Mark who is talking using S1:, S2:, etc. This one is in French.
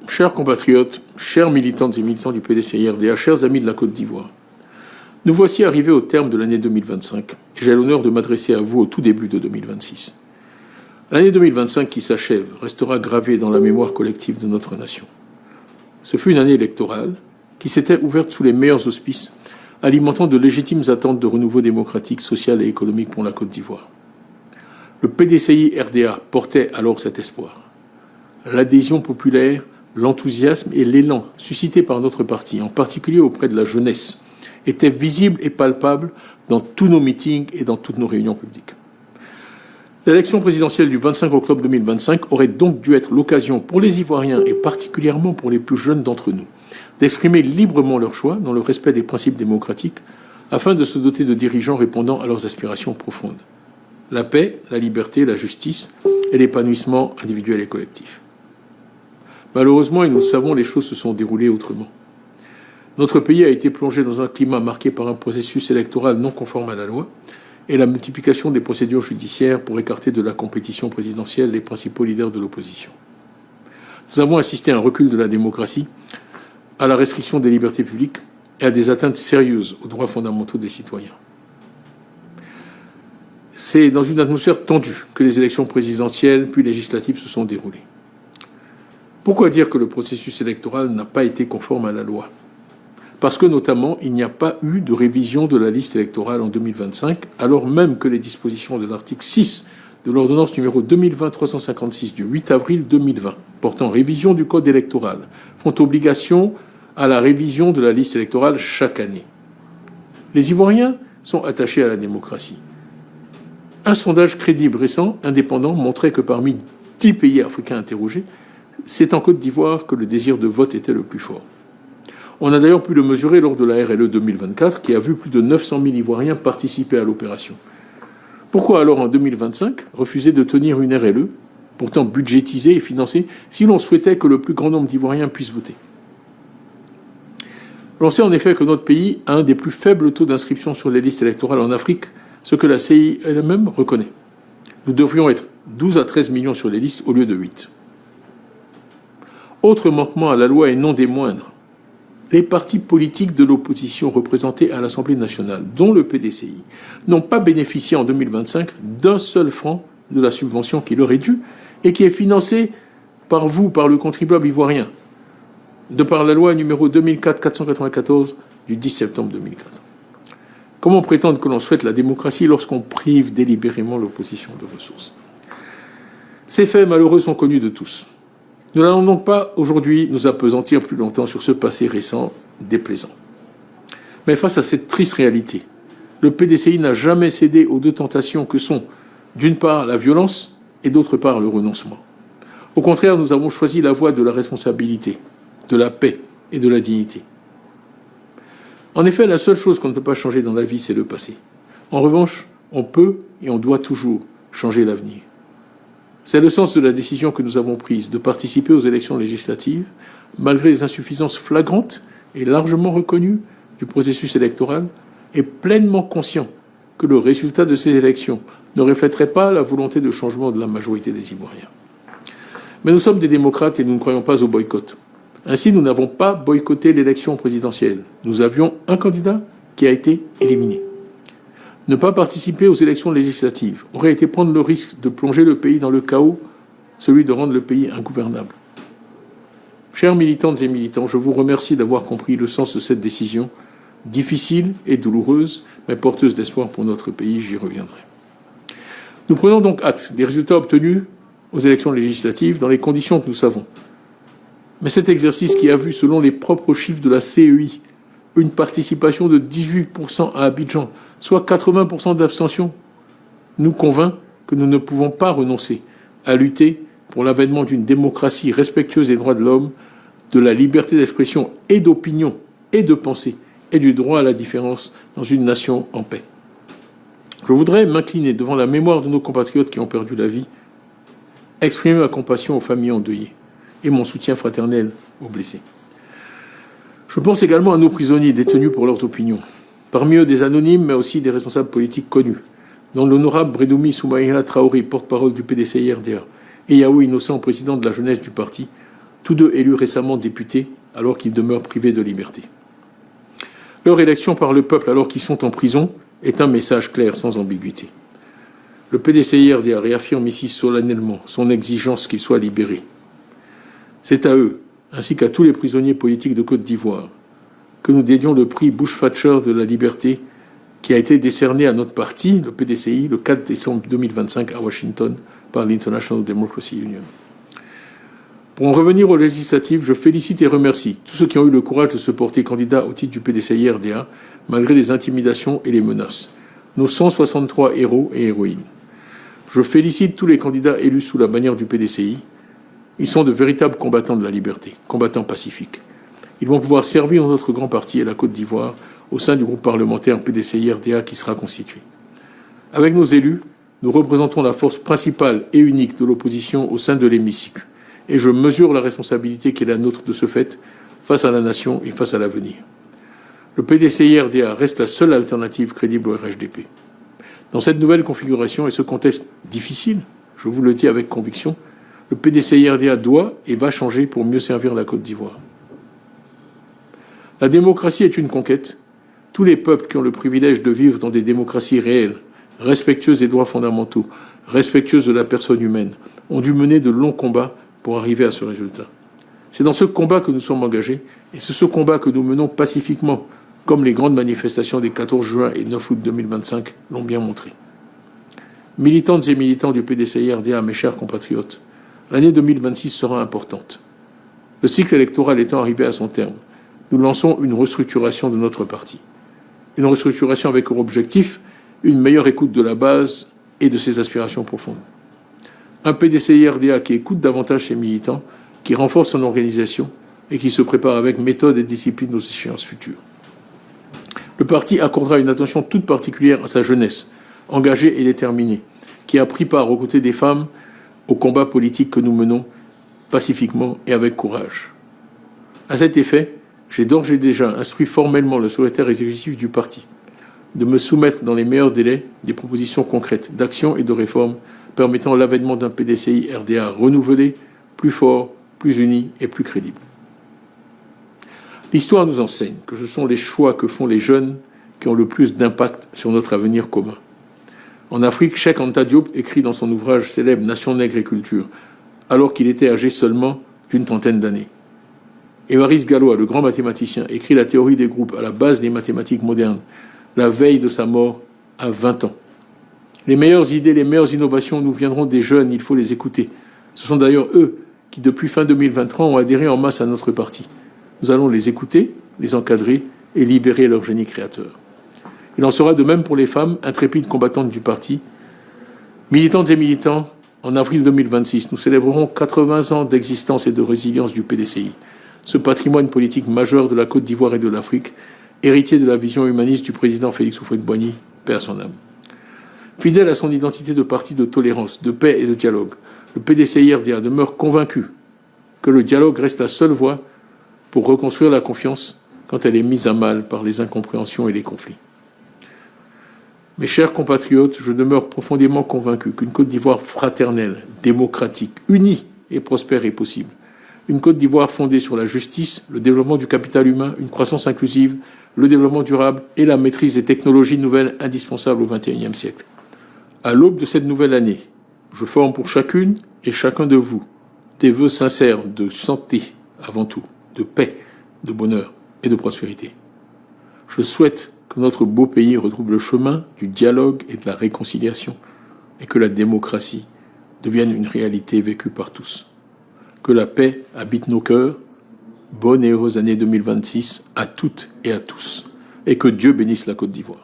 S1: Chers compatriotes, chers militantes et militants du PDCI-RDA, chers amis de la Côte d'Ivoire, nous voici arrivés au terme de l'année 2025 et j'ai l'honneur de m'adresser à vous au tout début de 2026. L'année 2025 qui s'achève restera gravée dans la mémoire collective de notre nation. Ce fut une année électorale qui s'était ouverte sous les meilleurs auspices, alimentant de légitimes attentes de renouveau démocratique, social et économique pour la Côte d'Ivoire. Le PDCI-RDA portait alors cet espoir. L'adhésion populaire, l'enthousiasme et l'élan suscités par notre parti, en particulier auprès de la jeunesse, étaient visibles et palpables dans tous nos meetings et dans toutes nos réunions publiques. L'élection présidentielle du 25 octobre 2025 aurait donc dû être l'occasion pour les Ivoiriens et particulièrement pour les plus jeunes d'entre nous d'exprimer librement leur choix dans le respect des principes démocratiques afin de se doter de dirigeants répondant à leurs aspirations profondes. La paix, la liberté, la justice et l'épanouissement individuel et collectif. Malheureusement, et nous le savons, les choses se sont déroulées autrement. Notre pays a été plongé dans un climat marqué par un processus électoral non conforme à la loi et la multiplication des procédures judiciaires pour écarter de la compétition présidentielle les principaux leaders de l'opposition. Nous avons assisté à un recul de la démocratie, à la restriction des libertés publiques et à des atteintes sérieuses aux droits fondamentaux des citoyens. C'est dans une atmosphère tendue que les élections présidentielles puis législatives se sont déroulées. Pourquoi dire que le processus électoral n'a pas été conforme à la loi ? Parce que notamment, il n'y a pas eu de révision de la liste électorale en 2025, alors même que les dispositions de l'article 6 de l'ordonnance numéro 2020-356 du 8 avril 2020, portant révision du code électoral, font obligation à la révision de la liste électorale chaque année. Les Ivoiriens sont attachés à la démocratie. Un sondage crédible récent, indépendant, montrait que parmi 10 pays africains interrogés, c'est en Côte d'Ivoire que le désir de vote était le plus fort. On a d'ailleurs pu le mesurer lors de la RLE 2024, qui a vu plus de 900 000 Ivoiriens participer à l'opération. Pourquoi alors en 2025 refuser de tenir une RLE, pourtant budgétisée et financée, si l'on souhaitait que le plus grand nombre d'Ivoiriens puissent voter ? L'on sait en effet que notre pays a un des plus faibles taux d'inscription sur les listes électorales en Afrique, ce que la CEI elle-même reconnaît. Nous devrions être 12 à 13 millions sur les listes au lieu de 8. Autre manquement à la loi et non des moindres, les partis politiques de l'opposition représentés à l'Assemblée nationale, dont le PDCI, n'ont pas bénéficié en 2025 d'un seul franc de la subvention qui leur est due et qui est financée par vous, par le contribuable ivoirien, de par la loi numéro 2004-494 du 10 septembre 2004. Comment prétendre que l'on souhaite la démocratie lorsqu'on prive délibérément l'opposition de ressources ? Ces faits malheureux sont connus de tous. Nous n'allons donc pas aujourd'hui nous appesantir plus longtemps sur ce passé récent déplaisant. Mais face à cette triste réalité, le PDCI n'a jamais cédé aux deux tentations que sont, d'une part, la violence et d'autre part, le renoncement. Au contraire, nous avons choisi la voie de la responsabilité, de la paix et de la dignité. En effet, la seule chose qu'on ne peut pas changer dans la vie, c'est le passé. En revanche, on peut et on doit toujours changer l'avenir. C'est le sens de la décision que nous avons prise de participer aux élections législatives, malgré les insuffisances flagrantes et largement reconnues du processus électoral, et pleinement conscient que le résultat de ces élections ne reflèterait pas la volonté de changement de la majorité des Ivoiriens. Mais nous sommes des démocrates et nous ne croyons pas au boycott. Ainsi, nous n'avons pas boycotté l'élection présidentielle. Nous avions un candidat qui a été éliminé. Ne pas participer aux élections législatives aurait été prendre le risque de plonger le pays dans le chaos, celui de rendre le pays ingouvernable. Chers militantes et militants, je vous remercie d'avoir compris le sens de cette décision, difficile et douloureuse, mais porteuse d'espoir pour notre pays, j'y reviendrai. Nous prenons donc acte des résultats obtenus aux élections législatives dans les conditions que nous savons. Mais cet exercice qui a vu, selon les propres chiffres de la CEI, une participation de 18% à Abidjan, soit 80% d'abstention, nous convainc que nous ne pouvons pas renoncer à lutter pour l'avènement d'une démocratie respectueuse des droits de l'homme, de la liberté d'expression et d'opinion et de pensée et du droit à la différence dans une nation en paix. Je voudrais m'incliner devant la mémoire de nos compatriotes qui ont perdu la vie, exprimer ma compassion aux familles endeuillées et mon soutien fraternel aux blessés. Je pense également à nos prisonniers détenus pour leurs opinions, parmi eux des anonymes, mais aussi des responsables politiques connus, dont l'honorable Brédoumi Soumaïla Traoré, porte-parole du PDCI-RDA, et Yahou Innocent, président de la jeunesse du parti, tous deux élus récemment députés alors qu'ils demeurent privés de liberté. Leur élection par le peuple alors qu'ils sont en prison est un message clair sans ambiguïté. Le PDCI-RDA réaffirme ici solennellement son exigence qu'ils soient libérés. C'est à eux, ainsi qu'à tous les prisonniers politiques de Côte d'Ivoire, que nous dédions le prix Bush-Thatcher de la liberté qui a été décerné à notre parti, le PDCI, le 4 décembre 2025 à Washington par l'International Democracy Union. Pour en revenir aux législatives, je félicite et remercie tous ceux qui ont eu le courage de se porter candidat au titre du PDCI-RDA, malgré les intimidations et les menaces. Nos 163 héros et héroïnes. Je félicite tous les candidats élus sous la bannière du PDCI. Ils sont de véritables combattants de la liberté, combattants pacifiques. Ils vont pouvoir servir notre grand parti et la Côte d'Ivoire au sein du groupe parlementaire PDCI-RDA qui sera constitué. Avec nos élus, nous représentons la force principale et unique de l'opposition au sein de l'hémicycle. Et je mesure la responsabilité qui est la nôtre de ce fait face à la nation et face à l'avenir. Le PDCI-RDA reste la seule alternative crédible au RHDP. Dans cette nouvelle configuration et ce contexte difficile, je vous le dis avec conviction, le PDCI-RDA doit et va changer pour mieux servir la Côte d'Ivoire. La démocratie est une conquête. Tous les peuples qui ont le privilège de vivre dans des démocraties réelles, respectueuses des droits fondamentaux, respectueuses de la personne humaine, ont dû mener de longs combats pour arriver à ce résultat. C'est dans ce combat que nous sommes engagés, et c'est ce combat que nous menons pacifiquement, comme les grandes manifestations des 14 juin et 9 août 2025 l'ont bien montré. Militantes et militants du PDCI-RDA, mes chers compatriotes, l'année 2026 sera importante. Le cycle électoral étant arrivé à son terme, nous lançons une restructuration de notre parti. Une restructuration avec pour objectif une meilleure écoute de la base et de ses aspirations profondes. Un PDCI-RDA qui écoute davantage ses militants, qui renforce son organisation et qui se prépare avec méthode et discipline aux échéances futures. Le parti accordera une attention toute particulière à sa jeunesse, engagée et déterminée, qui a pris part aux côtés des femmes au combat politique que nous menons pacifiquement et avec courage. À cet effet, j'ai d'ores et déjà instruit formellement le secrétaire exécutif du parti de me soumettre dans les meilleurs délais des propositions concrètes d'action et de réforme permettant l'avènement d'un PDCI-RDA renouvelé, plus fort, plus uni et plus crédible. L'histoire nous enseigne que ce sont les choix que font les jeunes qui ont le plus d'impact sur notre avenir commun. En Afrique, Cheikh Anta Diop écrit dans son ouvrage célèbre Nation nègre et culture, alors qu'il était âgé seulement d'une trentaine d'années. Évariste Galois, le grand mathématicien, écrit la théorie des groupes à la base des mathématiques modernes, la veille de sa mort à 20 ans. Les meilleures idées, les meilleures innovations nous viendront des jeunes, il faut les écouter. Ce sont d'ailleurs eux qui, depuis fin 2023, ont adhéré en masse à notre parti. Nous allons les écouter, les encadrer et libérer leur génie créateur. Il en sera de même pour les femmes, intrépides combattantes du parti. Militantes et militants, en avril 2026, nous célébrerons 80 ans d'existence et de résilience du PDCI, ce patrimoine politique majeur de la Côte d'Ivoire et de l'Afrique, héritier de la vision humaniste du président Félix Houphouët-Boigny, paix à son âme. Fidèle à son identité de parti de tolérance, de paix et de dialogue, le PDCI-RDA demeure convaincu que le dialogue reste la seule voie pour reconstruire la confiance quand elle est mise à mal par les incompréhensions et les conflits. Mes chers compatriotes, je demeure profondément convaincu qu'une Côte d'Ivoire fraternelle, démocratique, unie et prospère est possible. Une Côte d'Ivoire fondée sur la justice, le développement du capital humain, une croissance inclusive, le développement durable et la maîtrise des technologies nouvelles indispensables au XXIe siècle. À l'aube de cette nouvelle année, je forme pour chacune et chacun de vous des vœux sincères de santé avant tout, de paix, de bonheur et de prospérité. Je souhaite que notre beau pays retrouve le chemin du dialogue et de la réconciliation et que la démocratie devienne une réalité vécue par tous. Que la paix habite nos cœurs. Bonne et heureuse année 2026 à toutes et à tous. Et que Dieu bénisse la Côte d'Ivoire.